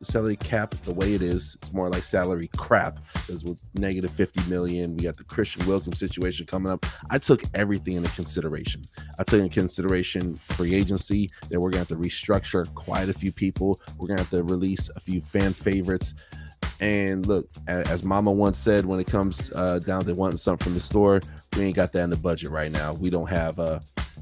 salary cap the way it is. It's more like salary crap because with negative 50 million, we got the Christian Wilkins situation coming up. I took everything into consideration. I took into consideration free agency, that we're going to have to restructure quite a few people. We're going to have to release a few fan favorites. And look, as Mama once said, when it comes down to wanting something from the store, we ain't got that in the budget right now. We don't have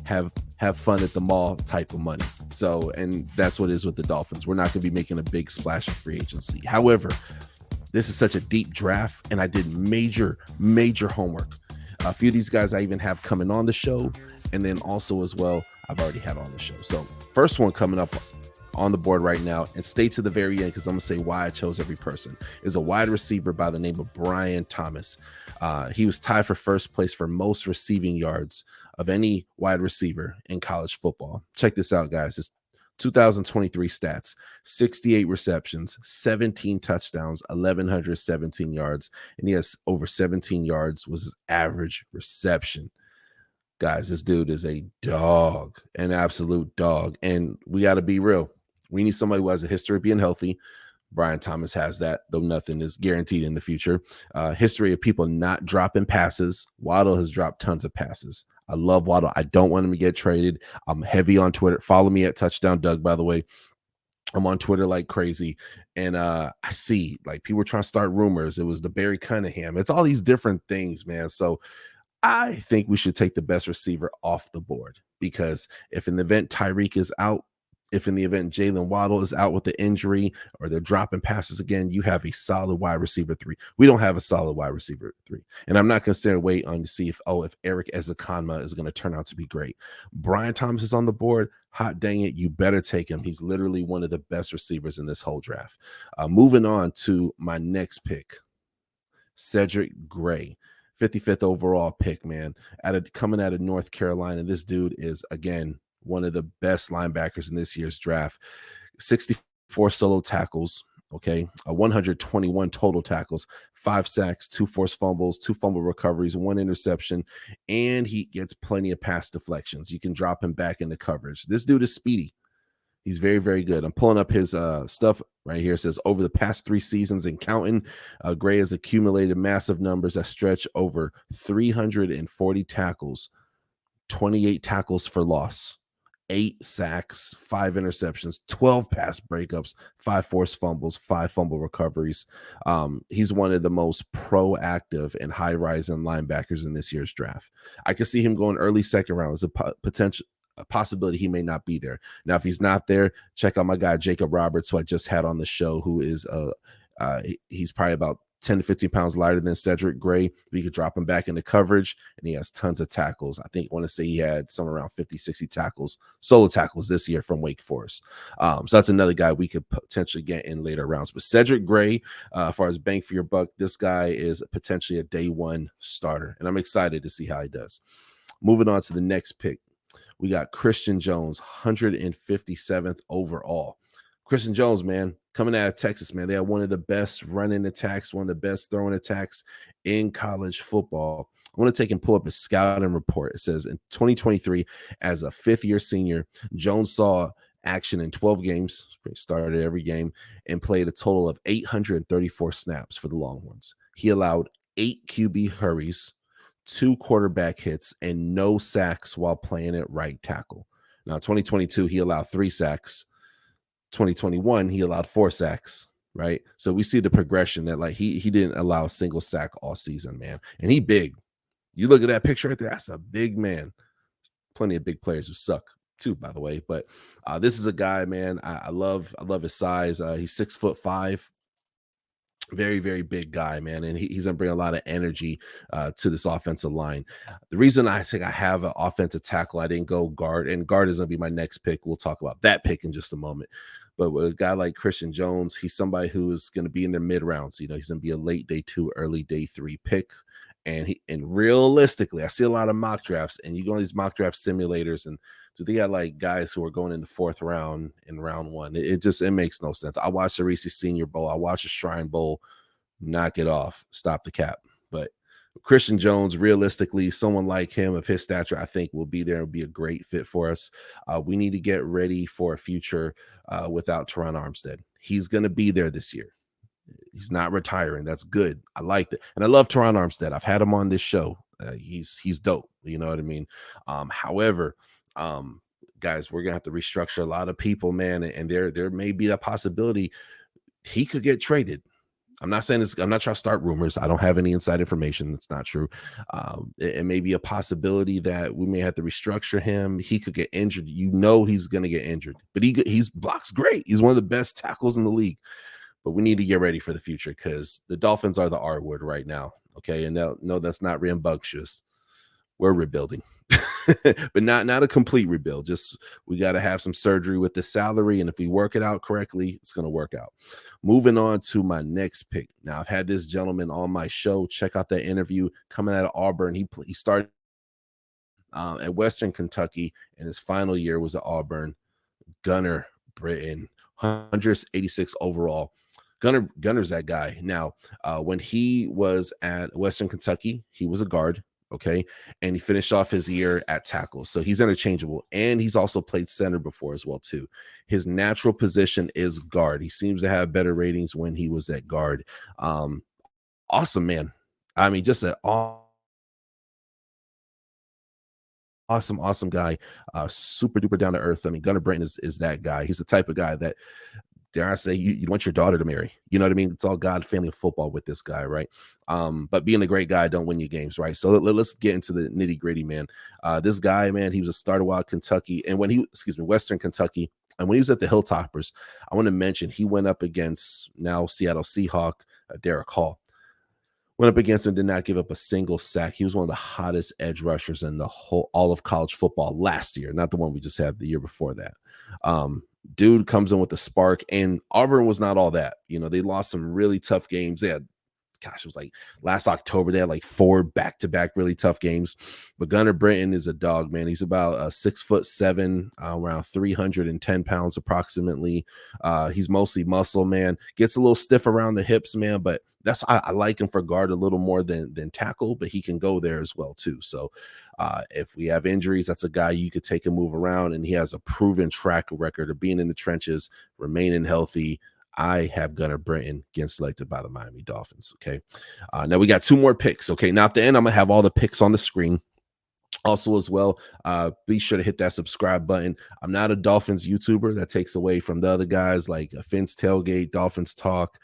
fun at the mall type of money. So, and that's what it is with the Dolphins. We're not going to be making a big splash of free agency. However, this is such a deep draft, and I did major homework. A few of these guys I even have coming on the show, and then also as well, I've already had on the show. So first one coming up on the board right now, and stay to the very end because I'm gonna say why I chose every person, is a wide receiver by the name of Brian Thomas. He was tied for first place for most receiving yards of any wide receiver in college football. Check this out, guys. His 2023 stats: 68 receptions, 17 touchdowns, 1,117 yards, and he has over 17 yards was his average reception. Guys, this dude is a dog, an absolute dog, and we got to be real. We need somebody who has a history of being healthy. Brian Thomas has that, though nothing is guaranteed in the future. History of people not dropping passes. Waddle has dropped tons of passes. I love Waddle. I don't want him to get traded. I'm heavy on Twitter. Follow me at TouchdownDoug, by the way. I'm on Twitter like crazy. And I see like people trying to start rumors. It was the Barry Cunningham. It's all these different things, man. So I think we should take the best receiver off the board, because if in the event Tyreek is out, if in the event Jalen Waddle is out with the injury or they're dropping passes again, you have a solid wide receiver 3. We don't have a solid wide receiver 3. And I'm not considering wait on to see if Eric Ezekanma is going to turn out to be great. Brian Thomas is on the board. Hot dang it, you better take him. He's literally one of the best receivers in this whole draft. Moving on to my next pick, Cedric Gray. 55th overall pick, man, coming out of North Carolina. This dude is, again, one of the best linebackers in this year's draft. 64 solo tackles, okay, 121 total tackles, 5 sacks, 2 forced fumbles, 2 fumble recoveries, 1 interception, and he gets plenty of pass deflections. You can drop him back into coverage. This dude is speedy. He's very, very good. I'm pulling up his stuff right here. It says over the past 3 seasons and counting, Gray has accumulated massive numbers that stretch over 340 tackles, 28 tackles for loss, 8 sacks, 5 interceptions, 12 pass breakups, 5 forced fumbles, 5 fumble recoveries. He's one of the most proactive and high-rising linebackers in this year's draft. I could see him going early second round as a possibility he may not be there. Now, if he's not there, check out my guy Jacob Roberts, who I just had on the show, who is he's probably about 10 to 15 pounds lighter than Cedric Gray. We could drop him back into coverage, and he has tons of tackles. I want to say he had somewhere around 50, 60 tackles, solo tackles this year from Wake Forest. So that's another guy we could potentially get in later rounds. But Cedric Gray, as far as bang for your buck, this guy is potentially a day 1 starter, and I'm excited to see how he does. Moving on to the next pick, we got Christian Jones, 157th overall. Christian Jones, man, coming out of Texas, man, they have one of the best running attacks, one of the best throwing attacks in college football. I want to take and pull up a scouting report. It says in 2023, as a 5th-year senior, Jones saw action in 12 games, started every game, and played a total of 834 snaps for the Longhorns. He allowed 8 QB hurries, 2 quarterback hits, and no sacks while playing at right tackle. Now, 2022, he allowed 3 sacks. 2021, he allowed 4 sacks, right? So we see the progression that like he didn't allow a single sack all season, man. And he big. You look at that picture right there, that's a big man. Plenty of big players who suck too, by the way. But this is a guy, man. I love his size. He's 6'5". Very, very big guy, man, and he's going to bring a lot of energy to this offensive line. The reason I think I have an offensive tackle, I didn't go guard, and guard is going to be my next pick. We'll talk about that pick in just a moment. But with a guy like Christian Jones, he's somebody who is going to be in their mid rounds. You know, he's going to be a late day 2, early day 3 pick. And realistically, I see a lot of mock drafts, and you go on these mock draft simulators, and so they got like guys who are going in the 4th round in round 1. It makes no sense. I watched the Reese Senior Bowl. I watched the Shrine Bowl. Knock it off. Stop the cap. But Christian Jones, realistically, someone like him of his stature, I think will be there and be a great fit for us. We need to get ready for a future without Teron Armstead. He's going to be there this year. He's not retiring. That's good. I like it. And I love Teron Armstead. I've had him on this show. He's dope. You know what I mean? However, um, guys, we're gonna have to restructure a lot of people, man. And there may be a possibility he could get traded. I'm not saying this, I'm not trying to start rumors. I don't have any inside information. That's not true. It may be a possibility that we may have to restructure him. He could get injured. You know, he's going to get injured, but he's blocks great. He's one of the best tackles in the league. But we need to get ready for the future because the Dolphins are the R word right now. Okay. And no, that's not rambunctious. We're rebuilding. But not a complete rebuild. Just we got to have some surgery with the salary, and if we work it out correctly, it's going to work out. Moving on to my next pick. Now, I've had this gentleman on my show. Check out that interview coming out of Auburn. He started at Western Kentucky, and his final year was at Auburn. Gunnar Britton, 186 overall. Gunner's that guy. Now, when he was at Western Kentucky, he was a guard. Okay. And he finished off his year at tackle. So he's interchangeable. And he's also played center before as well, too. His natural position is guard. He seems to have better ratings when he was at guard. Awesome, man. I mean, just an awesome guy. Super duper down to earth. I mean, Gunnar Britton is that guy. He's the type of guy that, dare I say, you want your daughter to marry. You know what I mean? It's all God, family, and football with this guy, right? But being a great guy don't win you games, right? So let's get into the nitty gritty, man. This guy, man, he was a starter while at Kentucky, and Western Kentucky, and when he was at the Hilltoppers, I want to mention he went up against now Seattle Seahawk Derek Hall. Went up against him, did not give up a single sack. He was one of the hottest edge rushers in all of college football last year, not the one we just had the year before that. Dude comes in with a spark, and Auburn was not all that. You know, they lost some really tough games. They had, it was like last October, they had like 4 back-to-back really tough games. But Gunnar Britton is a dog, man. He's about 6'7", around 310 pounds approximately. He's mostly muscle, man. Gets a little stiff around the hips, man, but that's I like him for guard a little more than tackle, but he can go there as well too. So if we have injuries, that's a guy you could take and move around, and he has a proven track record of being in the trenches, remaining healthy. I have Gunnar Britton getting selected by the Miami Dolphins. Okay. Now we got 2 more picks. Okay. Now at the end, I'm going to have all the picks on the screen. Also, as well, be sure to hit that subscribe button. I'm not a Dolphins YouTuber. That takes away from the other guys like Fence Tailgate, Dolphins Talk,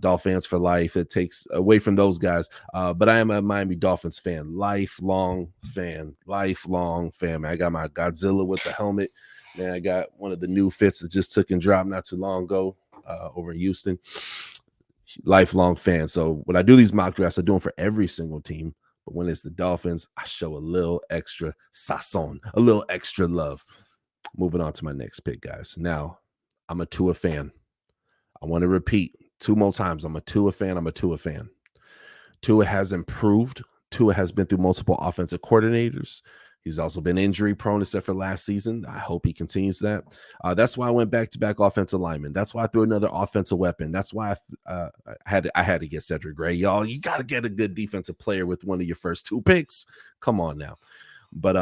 Dolphins for Life. It takes away from those guys. But I am a Miami Dolphins fan, lifelong fan. Man. I got my Godzilla with the helmet. Man, I got one of the new fits that just took and dropped not too long ago over in Houston. Lifelong fan. So when I do these mock drafts, I do them for every single team. But when it's the Dolphins, I show a little extra sazon, a little extra love. Moving on to my next pick, guys. Now, I'm a Tua fan. I want to repeat 2 more times. I'm a Tua fan. Tua has improved. Tua has been through multiple offensive coordinators. He's also been injury prone except for last season. I hope he continues that. That's why I went back-to-back offensive linemen. That's why I threw another offensive weapon. That's why I had to get Cedric Gray. Y'all, you got to get a good defensive player with one of your first 2 picks. Come on now. But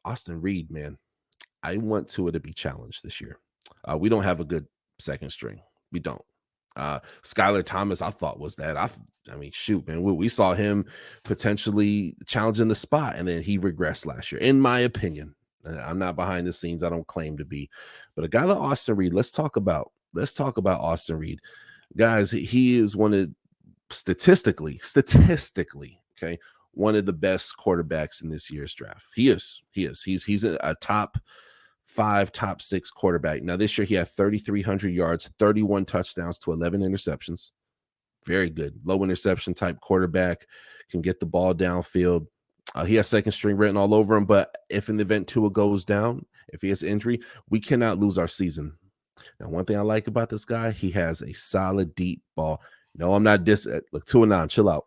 Austin Reed, man, I want Tua to be challenged this year. We don't have a good second string. We don't. Skylar Thomas, I thought was that. I mean, shoot, man, we saw him potentially challenging the spot, and then he regressed last year, in my opinion. I'm not behind the scenes. I don't claim to be, but a guy like Austin Reed. Let's talk about Austin Reed, guys. He is one of statistically, okay, one of the best quarterbacks in this year's draft. He's a top 5, top 6 quarterback. Now this year he had 3,300 yards, 31 touchdowns to 11 interceptions. Very good. Low interception type quarterback, can get the ball downfield. He has second string written all over him, but if in the event Tua goes down, if he has injury, we cannot lose our season. Now, one thing I like about this guy, he has a solid deep ball. No, I'm not look, Tua 9, chill out.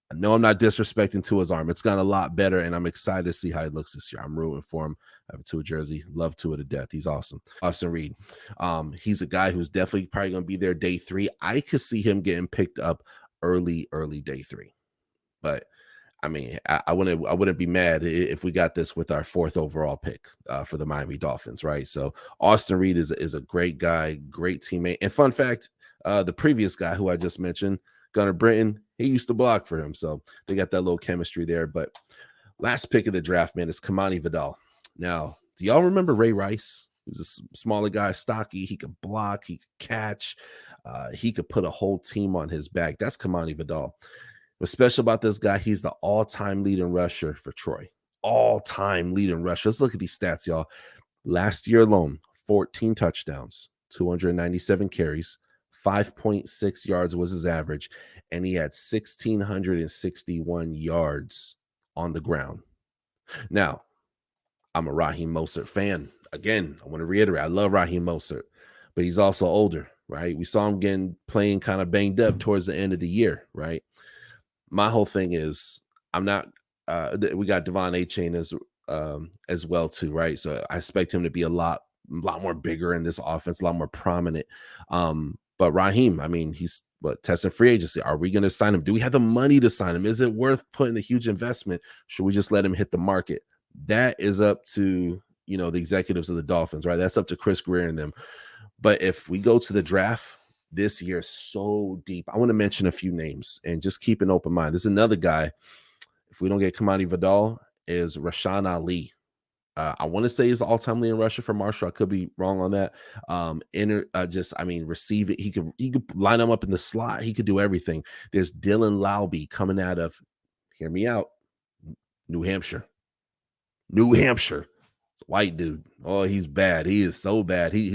I know I'm not disrespecting Tua's arm. It's gotten a lot better, and I'm excited to see how he looks this year. I'm rooting for him. I have a Tua jersey. Love Tua to death. He's awesome. Austin Reed. He's a guy who's definitely probably going to be there day 3. I could see him getting picked up early day 3. But I mean, I wouldn't be mad if we got this with our 4th overall pick for the Miami Dolphins, right? So Austin Reed is a great guy, great teammate. And fun fact, the previous guy who I just mentioned, Gunnar Britton, he used to block for him. So they got that little chemistry there. But last pick of the draft, man, is Kamani Vidal. Now, do y'all remember Ray Rice? He was a smaller guy, stocky. He could block, he could catch, he could put a whole team on his back. That's Kamani Vidal. What's special about this guy, he's the all-time leading rusher for Troy. All-time leading rusher. Let's look at these stats, y'all. Last year alone, 14 touchdowns, 297 carries, 5.6 yards was his average, and he had 1,661 yards on the ground. Now, I'm a Raheem Mostert fan. Again, I want to reiterate, I love Raheem Mostert, but he's also older, right? We saw him playing kind of banged up towards the end of the year, right? My whole thing is I'm not we got Devon A-Chain as well too, right? So I expect him to be a lot more bigger in this offense, a lot more prominent. But Raheem, I mean, he's testing free agency. Are we going to sign him? Do we have the money to sign him? Is it worth putting the huge investment? Should we just let him hit the market? That is up to, the executives of the Dolphins, right? That's up to Chris Greer and them. But if we go to the draft, this year so deep. I want to mention a few names and just keep an open mind. There's another guy, if we don't get Kamani Vidal, is Rashaan Ali. I want to say he's the all-time leading rusher for Marshall. I could be wrong on that. Receive it. He could line him up in the slot. He could do everything. There's Dylan Laube coming out of, hear me out, New Hampshire. It's a white dude. Oh, he's bad. He is so bad. He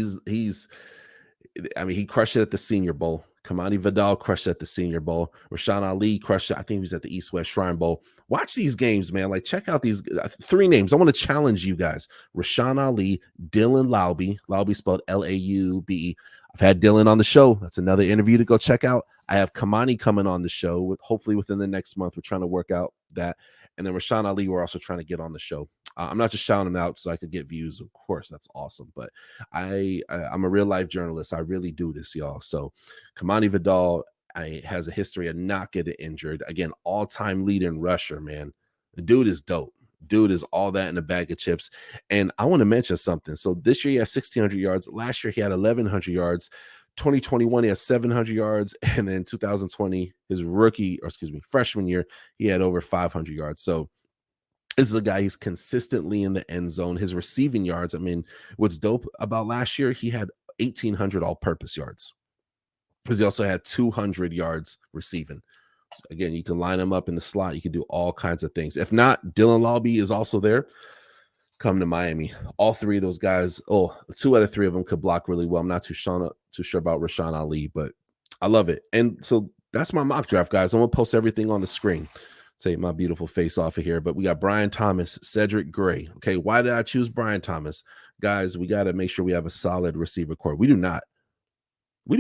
crushed it at the Senior Bowl. Kamani Vidal crushed it at the Senior Bowl. Rashaan Ali crushed it. I think he was at the East-West Shrine Bowl. Watch these games, man. Like, check out these 3 names. I want to challenge you guys. Rashaan Ali, Dylan Laube spelled Laube. I've had Dylan on the show. That's another interview to go check out. I have Kamani coming on the show, hopefully within the next month. We're trying to work out that. And then Rashaan Ali, we're also trying to get on the show. I'm not just shouting him out so I could get views. Of course, that's awesome. But I'm a real life journalist. I really do this, y'all. So Kamani Vidal has a history of not getting injured. Again, all-time leading rusher, man. The dude is dope. Dude is all that in a bag of chips. And I want to mention something. So this year he has 1,600 yards. Last year he had 1,100 yards. 2021 he has 700 yards. And then 2020, his freshman year, he had over 500 yards. So this is a guy, he's consistently in the end zone. His receiving yards, I mean, what's dope about last year, he had 1,800 all-purpose yards because he also had 200 yards receiving. So again, you can line him up in the slot. You can do all kinds of things. If not, Dylan Laube is also there. Come to Miami. All 3 of those guys, 2 out of 3 of them could block really well. I'm not too sure about Rashaan Ali, but I love it. And so that's my mock draft, guys. I'm going to post everything on the screen. Take my beautiful face off of here, but we got Brian Thomas, Cedric Gray. Okay, why did I choose Brian Thomas? Guys, we got to make sure we have a solid receiver core. We do not. We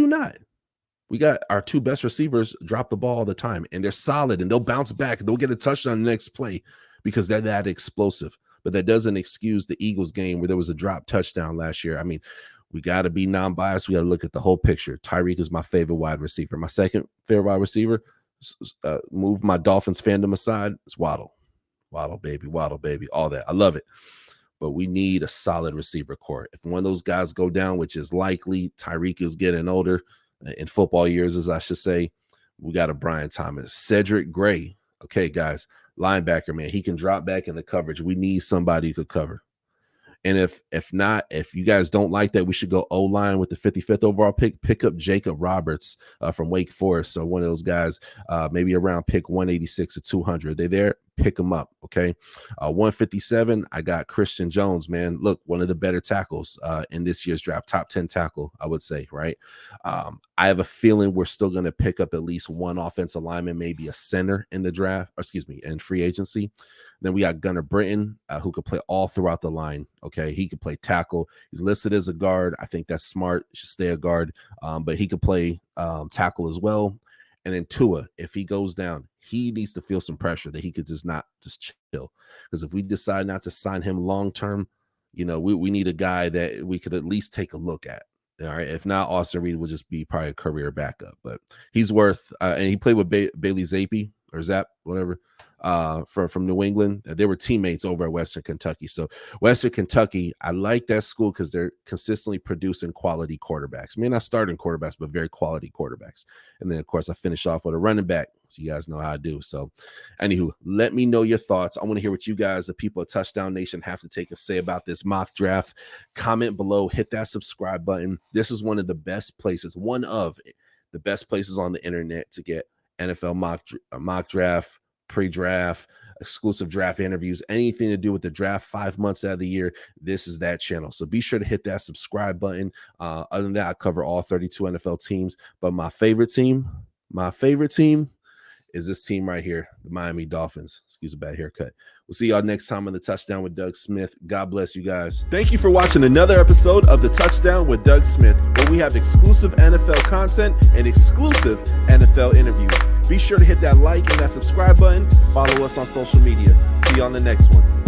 got our 2 best receivers drop the ball all the time, and they're solid, and they'll bounce back. They'll get a touchdown the next play because they're that explosive. But that doesn't excuse the Eagles game where there was a drop touchdown last year. I mean, we got to be non-biased. We got to look at the whole picture. Tyreek is my favorite wide receiver. My second favorite wide receiver, move my Dolphins fandom aside, it's Waddle, baby, all that. I love it. But we need a solid receiver core. If one of those guys go down, which is likely, Tyreek is getting older in football years, as I should say, we got a Brian Thomas. Cedric Gray. Okay, guys, linebacker, man. He can drop back in the coverage. We need somebody who could cover. And if you guys don't like that, we should go O-line with the 55th overall pick up Jacob Roberts from Wake Forest. So one of those guys, maybe around pick 186 or 200. They there, pick them up. Okay. 157, I got Christian Jones, man. Look, one of the better tackles in this year's draft, top 10 tackle, I would say, right? I have a feeling we're still going to pick up at least one offensive lineman, maybe a center in the draft, in free agency. Then we got Gunnar Britton, who could play all throughout the line. Okay, he could play tackle. He's listed as a guard. I think that's smart. He should stay a guard, but he could play tackle as well. And then Tua, if he goes down, he needs to feel some pressure that he could not just chill. Because if we decide not to sign him long term, we need a guy that we could at least take a look at. All right. If not, Austin Reed will just be probably a career backup. But he's worth, and he played with Bailey Zappi or Zap, whatever. from New England. They were teammates over at Western Kentucky. So Western Kentucky, I like that school because they're consistently producing quality quarterbacks. Maybe not starting quarterbacks, but very quality quarterbacks. And then, of course, I finish off with a running back. So you guys know how I do. So anywho, let me know your thoughts. I want to hear what you guys, the people at Touchdown Nation, have to take and say about this mock draft. Comment below, hit that subscribe button. This is one of the best places, one of the best places on the internet to get NFL mock draft, pre-draft, exclusive draft interviews, anything to do with the draft 5 months out of the year. This is that channel. So be sure to hit that subscribe button. Other than that, I cover all 32 NFL teams, but my favorite team is this team right here, the Miami Dolphins. Excuse a bad haircut. We'll see y'all next time on the Touchdown with Doug Smith. God bless you guys. Thank you for watching another episode of the Touchdown with Doug Smith, where we have exclusive NFL content and exclusive NFL interviews. Be sure to hit that like and that subscribe button. Follow us on social media. See you on the next one.